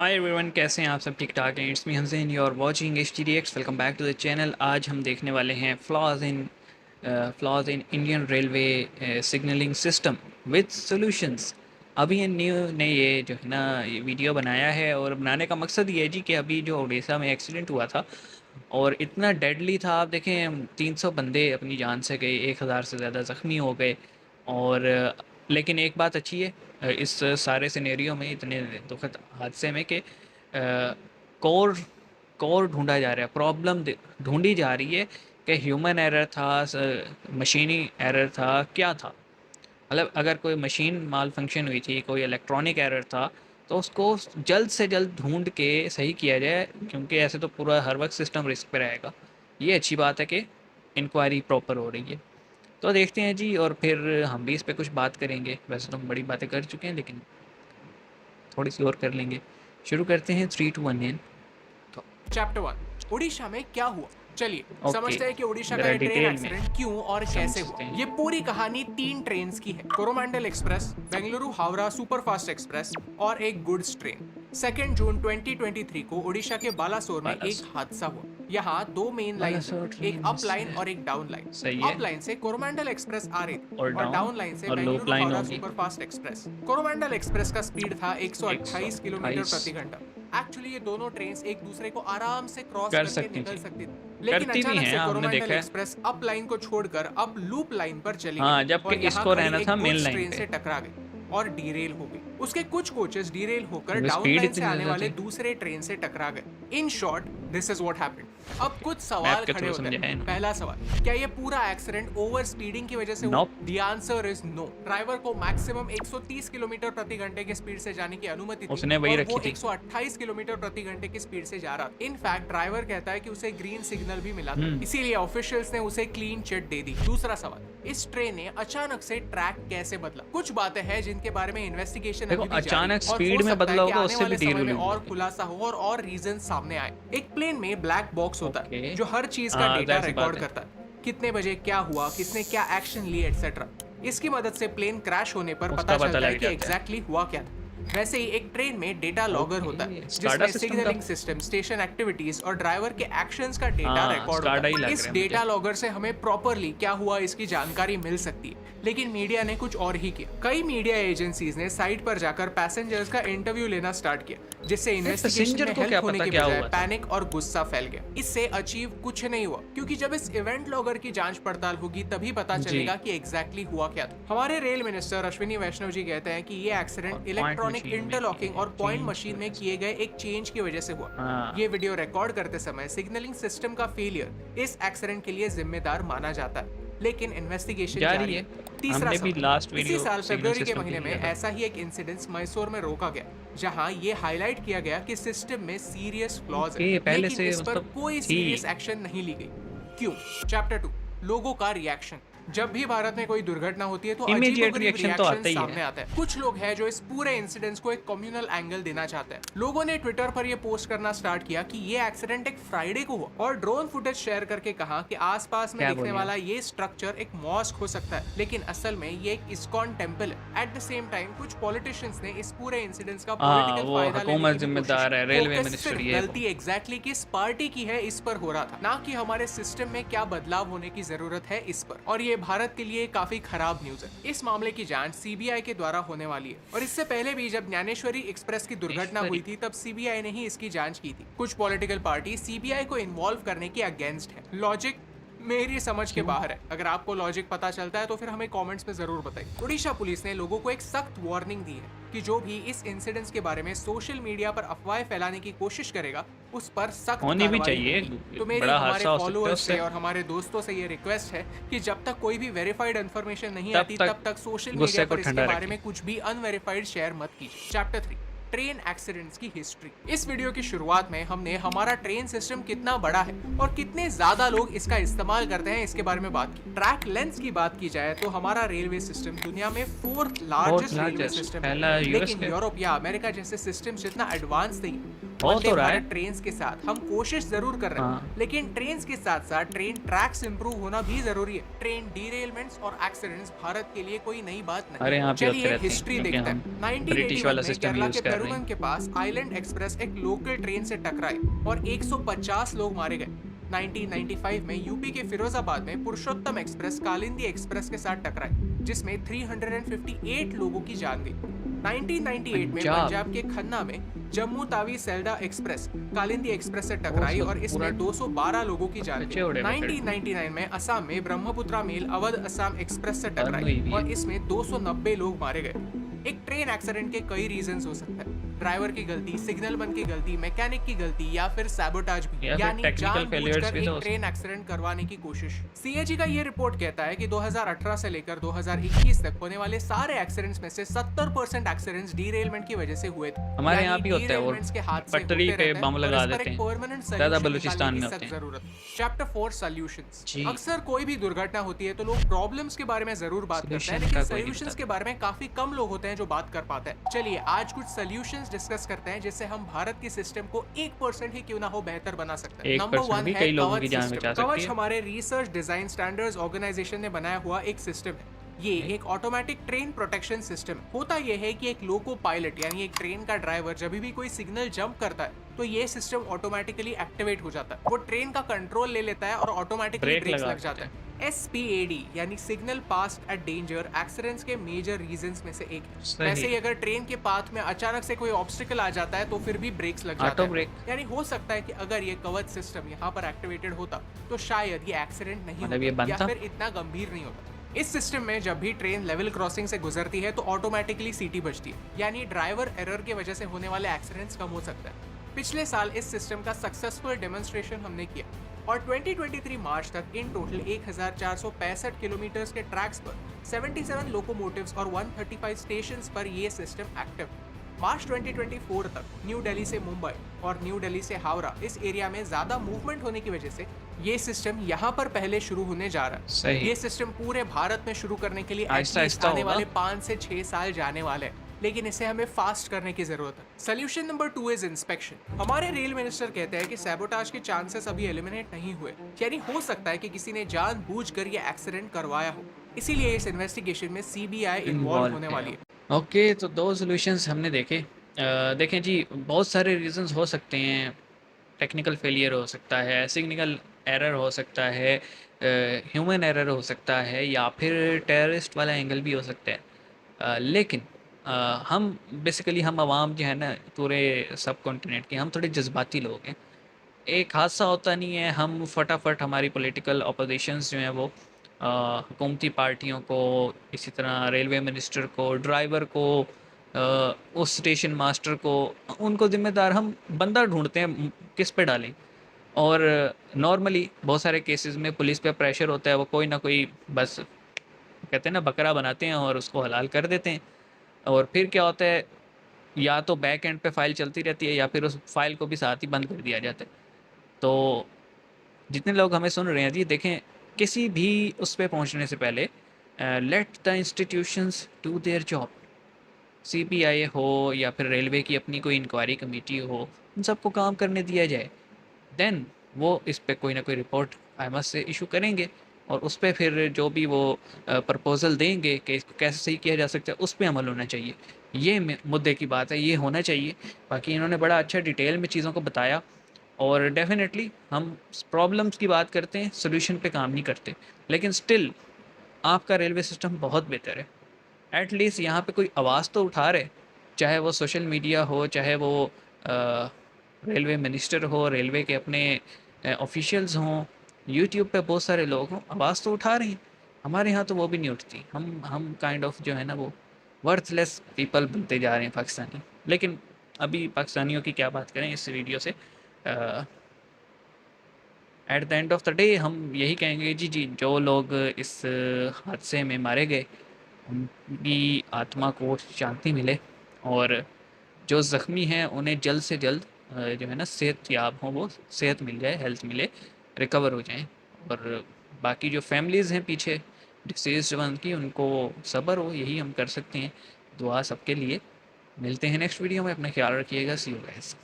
Hi everyone, कैसे हैं आप सब? ठीक ठाक हैं। It's me Hamzain, you are watching HTDX। Welcome back to the channel. आज हम देखने वाले हैं flaws in Indian railway signalling system with solutions. अभी ये न्यू ने ये जो है ना ये वीडियो बनाया है, और बनाने का मकसद ये है जी कि अभी जो उड़ीसा में एक्सीडेंट हुआ था और इतना डेडली था। आप देखें, 300 बंदे अपनी जान से गए, 1000 से ज़्यादा ज़ख्मी हो गए। और लेकिन एक बात अच्छी है इस सारे सिनेरियो में, इतने दुखद हादसे में, कि कोर कोर ढूंढा जा रहा है, प्रॉब्लम ढूंढी जा रही है कि ह्यूमन एरर था, मशीनी एरर था, क्या था। मतलब अगर कोई मशीन माल फंक्शन हुई थी, कोई इलेक्ट्रॉनिक एरर था, तो उसको जल्द से जल्द ढूंढ के सही किया जाए, क्योंकि ऐसे तो पूरा हर वक्त सिस्टम रिस्क पे रहेगा। ये अच्छी बात है कि इंक्वायरी प्रॉपर हो रही है। तो देखते हैं जी, और फिर हम भी इस पे कुछ बात करेंगे। वैसे तो हम बड़ी बातें कर चुके हैं, लेकिन थोड़ी सी और कर लेंगे। शुरू करते हैं 3 2 1 इन। तो चैप्टर 1 उड़ीसा में क्या हुआ। चलिए ओके, समझते हैं कि उड़ीसा का जरा ये ट्रेन डिटेल में एक्सीडेंट क्यों और कैसे हुआ। समझते हैं। ये पूरी कहानी 3 ट्रेन्स की है, Coromandel express, Bengaluru Howrah superfast express और एक गुड्स ट्रेन। 2 जून 2023 को उड़ीसा के बालासोर में एक बालासोर हादसा हुआ। यहाँ 2 मेन लाइन, बालासोर एक ट्रेन अप लाइन और एक डाउन लाइन। सही अप है। लाइन से कोरोमंडल एक्सप्रेस आ रही थी और और डाउन लाइन से और लूप बेंगलुरु लाइन हावड़ा होगी सुपरफास्ट एक्सप्रेस। कोरोमंडल एक्सप्रेस का स्पीड था 128 किलोमीटर 128 प्रति घंटा। एक्चुअली ये दोनों ट्रेन एक दूसरे को आराम से क्रॉस कर करके सकती निकल थी, सकती थी, लेकिन करती भी अचानक हैं, से आपने कोरोमंडल देखा है। एक्सप्रेस अप लाइन को छोड़कर अब लूप लाइन पर चली हाँ, गई जबकि और यहाँ इसको खड़ी रहना था एक मेन गुड्स लाइन ट्रेन पे। से टकरा गई और डीरेल हो गई। उसके कुछ कोचेस डीरेल होकर क्योंकि डाउन स्पीड लाइन से इतनी आने ज़्यादा वाले थी। दूसरे ट्रेन से टकरा गए। In short this is what happened. अब कुछ मैप सवाल के खड़े थ्रू होते समझाया हैं। इन्होंने। पहला सवाल, क्या ये पूरा एक्सीडेंट ओवर स्पीडिंग की वजह से हुआ? Nope. The answer is no. Driver को मैक्सिमम 130 किलोमीटर प्रति घंटे की स्पीड से जाने की अनुमति थी उसने वही और रखी वो थी। 128 किलोमीटर प्रति घंटे की स्पीड से जा रहा था। इनफैक्ट ड्राइवर कहता है कि उसे ग्रीन सिग्नल भी मिला था, इसीलिए ऑफिशियल्स ने उसे क्लीन चिट दे दी। दूसरा सवाल, इस ट्रेन ने अचानक से ट्रैक कैसे बदला? कुछ बातें हैं जिनके बारे में इन्वेस्टिगेशन देखो, अभी भी जारी है अचानक और स्पीड हो में सकता बदला है कि होगा, आने उससे भी वाले समय में डीरेल और हुई। खुलासा हो और रीजन सामने आए। एक प्लेन में ब्लैक बॉक्स होता है ओके। जो हर चीज का हाँ, डेटा जाहिर सी बात रिकॉर्ड है। करता है, कितने बजे क्या हुआ, किसने क्या एक्शन लिए, एक्सेट्रा। इसकी मदद से प्लेन क्रैश होने पर उसका पता पता चलता है लग कि जाता है। एग्जैक्टली हुआ क्या था। वैसे ही एक ट्रेन में डेटा लॉगर होता है ओके, स्काडा जिसमें सिस्टम का। सिग्नलिंग सिस्टम, स्टेशन एक्टिविटीज और ड्राइवर के एक्शंस का डेटा हाँ, रिकॉर्ड स्काडा होता ही है। लग इस रहा है डेटा मुझे। लॉगर से हमें प्रॉपरली क्या हुआ इसकी जानकारी मिल सकती है, लेकिन मीडिया ने कुछ और ही किया। कई मीडिया एजेंसीज ने साइट पर जाकर पैसेंजर्स का इंटरव्यू लेना स्टार्ट किया, जिससे इन्वेस्टिगेशन पैसेंजर में को क्या हेल्प होने पता की क्या बजाय हुआ था? पैनिक और गुस्सा फैल गया। इससे अचीव कुछ नहीं हुआ, क्योंकि जब इस इवेंट लॉगर की जांच पड़ताल होगी तभी पता जी। चलेगा कि एग्जैक्टली हुआ क्या था। हमारे रेल मिनिस्टर अश्विनी वैष्णव जी कहते हैं कि ये और एक्सीडेंट पॉइंट इलेक्ट्रॉनिक मशीन में इंटरलॉकिंग और पॉइंट चेंज मशीन की में वजह से। किए गए एक चेंज की वजह से हुआ। हाँ। ये वीडियो रिकॉर्ड करते समय सिग्नलिंग सिस्टम का फेलियर इस एक्सीडेंट के लिए जिम्मेदार माना जाता है, लेकिन इन्वेस्टिगेशन जारी है। तीसरा हमने भी सवाल, लास्ट इसी वीडियो साल सिग्नल फरवरी के सिस्टम महीने की में किया था। ऐसा ही एक इंसिडेंट मैसूर में रोका गया, जहां ये हाईलाइट किया गया कि सिस्टम में सीरियस फ्लॉज है, ओके, पहले लेकिन से इस पर मतलब कोई थी। सीरियस एक्शन नहीं ली गई। क्यों? चैप्टर 2, लोगों का रिएक्शन। जब भी भारत में कोई दुर्घटना होती है तो इमीडिएट अजीबोगरीब रिएक्शन तो रिएक्शन आता ही सामने है। आता है। कुछ लोग हैं जो इस पूरे इंसिडेंट को एक कम्युनल एंगल देना चाहते हैं। लोगों ने ट्विटर पर यह पोस्ट करना स्टार्ट किया कि ये एक्सीडेंट एक फ्राइडे को हुआ और ड्रोन फुटेज शेयर करके कहा कि आसपास में क्या दिखने बोलिए? वाला ये स्ट्रक्चर एक मॉस्क हो सकता है, लेकिन असल में ये एक इस्कॉन टेंपल है। एट द सेम टाइम कुछ पॉलिटिशियंस ने इस पूरे इंसिडेंट का पॉलिटिकल वो फायदा लेने हुकूमत की भी जिम्मेदार कोशिश है, की। रेलवे फोकस मिनिस्टर सिर्फ ये वो। गलती एग्जैक्टली किस पार्टी की है इस पर हो रहा था, ना कि हमारे सिस्टम में क्या बदलाव होने की जरूरत है इस पर। और ये भारत के लिए काफी खराब न्यूज है। इस मामले की जांच सीबीआई के द्वारा होने वाली है और इससे पहले भी जब ज्ञानेश्वरी एक्सप्रेस की दुर्घटना हुई थी तब सीबीआई ने ही इसकी जांच की थी। कुछ पॉलिटिकल पार्टी सीबीआई को इन्वॉल्व करने के अगेंस्ट है। लॉजिक मेरी समझ के बाहर है। अगर आपको लॉजिक पता चलता है तो फिर हमें कमेंट्स में जरूर बताइए। उड़ीसा पुलिस ने लोगों को एक सख्त वार्निंग दी है कि जो भी इस इंसिडेंट्स के बारे में सोशल मीडिया पर अफवाहें फैलाने की कोशिश करेगा उस पर सख्त होनी भी कार्रवाई चाहिए। होगी। तो मेरी बड़ा हमारे हादसा हो सकता है फॉलोअर्स उससे। से और हमारे दोस्तों से ये रिक्वेस्ट है कि जब तक कोई भी वेरीफाइड इन्फॉर्मेशन नहीं तब आती तक तब तक सोशल गुस्से मीडिया को पर इसके ठंडा बारे रखें। में कुछ भी अनवेरीफाइड शेयर मत कीजिए। चैप्टर 3, ट्रेन एक्सीडेंट्स की हिस्ट्री। इस वीडियो की शुरुआत में हमने हमारा ट्रेन सिस्टम कितना बड़ा है और कितने ज्यादा लोग इसका इस्तेमाल करते हैं इसके बारे में बात की। ट्रैक लेंथ की बात की जाए तो हमारा रेलवे सिस्टम दुनिया में 4th लार्जेस्ट रेलवे सिस्टम है, पहला यूएस लेकिन के। यूरोप या अमेरिका जैसे सिस्टम जितना एडवांस नहीं। हो वंदे तो रहा है। भारत ट्रेन्स के साथ हम कोशिश जरूर कर रहे हैं, हाँ। लेकिन ट्रेन्स के साथ साथ ट्रेन ट्रैक्स इंप्रूव होना भी जरूरी है। ट्रेन डीरेलमेंट्स और एक्सीडेंट्स भारत के लिए कोई नई बात नहीं। अरे यहाँ पे होते चलिए रहते हैं, हिस्ट्री क्योंकि देखते हम हैं। ब्रिटिश 1981 वाला में सिस्टम केरला यूज के कर रहे डारूमन के पास आइलैंड एक्सप्रेस एक लोकल ट्रेन से टकराई और 150 लोग मारे गए। 1995 में यूपी के फिरोजाबाद में पुरुषोत्तम एक्सप्रेस कालिंदी एक्सप्रेस के साथ टकराई, जिसमें 358 लोगों की जान गई। 1998 में पंजाब पंजाब के खन्ना में Jammu Tawi Selda express Kalindi express से टकराई और इसमें 212 लोगों की जान बच्चे गई। उड़े पकड़ 1999 में असम में ब्रह्मपुत्रा मेल अवध असम एक्सप्रेस से बंद हुई टकराई भी और है। इसमें 290 लोग मारे गए। एक ट्रेन एक्सीडेंट के कई रीजंस हो सकते हैं, ड्राइवर की गलती, सिग्नल मैन की गलती, मैकेनिक की गलती या फिर सैबोटाज भी, या फिर यानी टेक्निकल फेलियर्स जानबूझकर भी तो एक हो ट्रेन एक्सीडेंट करवाने की कोशिश। सीएजी का ये रिपोर्ट कहता है कि 2018 से लेकर 2021 तक होने वाले सारे एक्सीडेंट्स में से 70% एक्सीडेंट्स डीरेलमेंट की वजह से हुए थे। हमारे यानी यहाँ भी होता है, वो derailments के हादसे पटरी होते पे रहते हैं बम और लगा इस पर देते एक हैं। permanent ज़्यादा solution बलूचिस्तान निकालने में की होते सख्त हैं। जरूरत है। Chapter 4 solutions. जी। अक्सर कोई भी दुर्घटना होती है तो लोग प्रॉब्लम्स के बारे में जरूर बात करते हैं, Solution लेकिन का कोई नहीं सॉल्यूशंस बताता। के बारे में काफी कम लोग होते हैं जो बात कर पाते हैं। चलिए आज कुछ सॉल्यूशंस डिस्कस करते हैं जिससे हम भारत के सिस्टम को 1% ही क्यों ना हो बेहतर बना सकते हैं। नंबर 1% 1 भी है कई लोगों की कवच जान सिस्टम। बचा सकती कवच है। हमारे रिसर्च डिजाइन स्टैंडर्ड्स ऑर्गेनाइजेशन ने बनाया हुआ एक सिस्टम है। ये एक ऑटोमेटिक ट्रेन प्रोटेक्शन सिस्टम है। होता यह है कि एक लोको पायलट यानी एक ट्रेन का ड्राइवर जब भी कोई सिग्नल जंप करता है तो ये सिस्टम ऑटोमेटिकली एक्टिवेट हो जाता है। वो ट्रेन का कंट्रोल ले लेता है और ऑटोमेटिकली ब्रेक ब्रेक्स लगा लग जाता देता है। SPAD यानी signal past at danger accidents के मेजर रीजंस में से एक है। सही। वैसे ही अगर ट्रेन के पाथ में अचानक से कोई ऑब्स्टिकल आ जाता है तो फिर भी ब्रेक्स लग जाता ऑटो है। ब्रेक। यानी हो सकता है कि अगर ये कवच सिस्टम यहाँ पर एक्टिवेटेड होता तो शायद ये एक्सीडेंट नहीं मतलब ये होता या बनता? फिर इतना गंभीर नहीं होता। इस सिस्टम में जब भी ट्रेन लेवल क्रॉसिंग से गुजरती है तो ऑटोमेटिकली सीटी बजती है, यानी ड्राइवर एरर की वजह से होने वाले एक्सीडेंट्स कम हो सकता है। पिछले साल इस सिस्टम का सक्सेसफुल डेमोन्स्ट्रेशन हमने किया और 2023 मार्च तक इन टोटल 1465 किलोमीटर के ट्रैक्स पर 77 लोकोमोटिव्स और 135 स्टेशंस पर ये सिस्टम एक्टिव है। मार्च 2024 तक न्यू दिल्ली से मुंबई और न्यू दिल्ली से हावड़ा इस एरिया में ज्यादा मूवमेंट होने की वजह से ये सिस्टम यहाँ पर पहले शुरू होने जा रहा है। सही। ये सिस्टम पूरे भारत में शुरू करने के लिए आहिस्ता at least आहिस्ता आने होगा। वाले 5 से 6 साल जाने वाले हैं, लेकिन इसे हमें फास्ट करने की जरूरत है। Solution number 2 is inspection. हमारे रेल मिनिस्टर कहते हैं कि सैबोटाज के चांसेस अभी एलिमिनेट नहीं हुए, यानी हो सकता है कि किसी ने जानबूझकर ये एक्सीडेंट करवाया हो। इसीलिए इस इन्वेस्टिगेशन में CBI इन्वॉल्व होने वाली है। ओके, तो 2 सॉल्यूशंस हमने देखे। देखें जी, बहुत सारे रीजंस हो सकते हैं। टेक्निकल फेलियर हो सकता है, सिग्नल एरर हो सकता है, ह्यूमन एरर हो सकता है, या फिर टेररिस्ट वाला एंगल भी हो सकता है। लेकिन हम बेसिकली हम आवाम जो है ना पूरे सब कॉन्टिनेंट के, हम थोड़े जज्बाती लोग हैं। एक हादसा होता नहीं है, हम फटाफट हमारी पॉलिटिकल अपोजिशंस जो हैं वो हुकूमती पार्टियों को, इसी तरह रेलवे मिनिस्टर को, ड्राइवर को, उस स्टेशन मास्टर को, उनको ज़िम्मेदार हम बंदा ढूंढते हैं किस पे डालें। और नॉर्मली बहुत सारे केसेस में पुलिस पे प्रेशर होता है, वो कोई ना कोई बस कहते हैं ना बकरा बनाते हैं और उसको हलाल कर देते हैं। और फिर क्या होता है, या तो बैक एंड पे फाइल चलती रहती है या फिर उस फाइल को भी साथ ही बंद कर दिया जाता है। तो जितने लोग हमें सुन रहे हैं जी, देखें किसी भी उस पे पहुंचने से पहले let the institutions do their job. CBI हो या फिर रेलवे की अपनी कोई इंक्वायरी कमेटी हो, उन सबको काम करने दिया जाए। देन वो इस पे कोई ना कोई रिपोर्ट IMS से इशू करेंगे और उस पे फिर जो भी वो प्रपोजल देंगे कि इसको कैसे सही किया जा सकता है, उस पे अमल होना चाहिए। ये मुद्दे की बात है, ये होना चाहिए। बाकी इन्होंने बड़ा अच्छा डिटेल में चीज़ों को बताया और डेफिनेटली हम प्रॉब्लम्स की बात करते हैं, सोल्यूशन पे काम नहीं करते। लेकिन स्टिल आपका रेलवे सिस्टम बहुत बेहतर है। एटलीस्ट यहाँ पे कोई आवाज़ तो उठा रहे, चाहे वो सोशल मीडिया हो, चाहे वो रेलवे मिनिस्टर हो, रेलवे के अपने ऑफिशियल्स हों, यूट्यूब पे बहुत सारे लोग हों, आवाज़ तो उठा रहे हैं। हमारे यहाँ तो वो भी नहीं उठती। हम काइंड ऑफ जो है ना वो वर्थलेस पीपल बनते जा रहे हैं पाकिस्तानी। लेकिन अभी पाकिस्तानियों की क्या बात करें इस वीडियो से। At the end of the day हम यही कहेंगे जी, जो लोग इस हादसे में मारे गए उनकी आत्मा को शांति मिले और जो ज़ख्मी हैं उन्हें जल्द से जल्द जो है ना सेहतयाब हों, वो सेहत मिल जाए, हेल्थ मिले, रिकवर हो जाएं। और बाकी जो फैमिलीज़ हैं पीछे डिसीज़्ड वन की, उनको सब्र हो, यही हम कर सकते हैं। दुआ सबके लिए। मिलते हैं नेक्स्ट वीडियो में, अपना ख्याल रखिएगा। सी यू गाइस।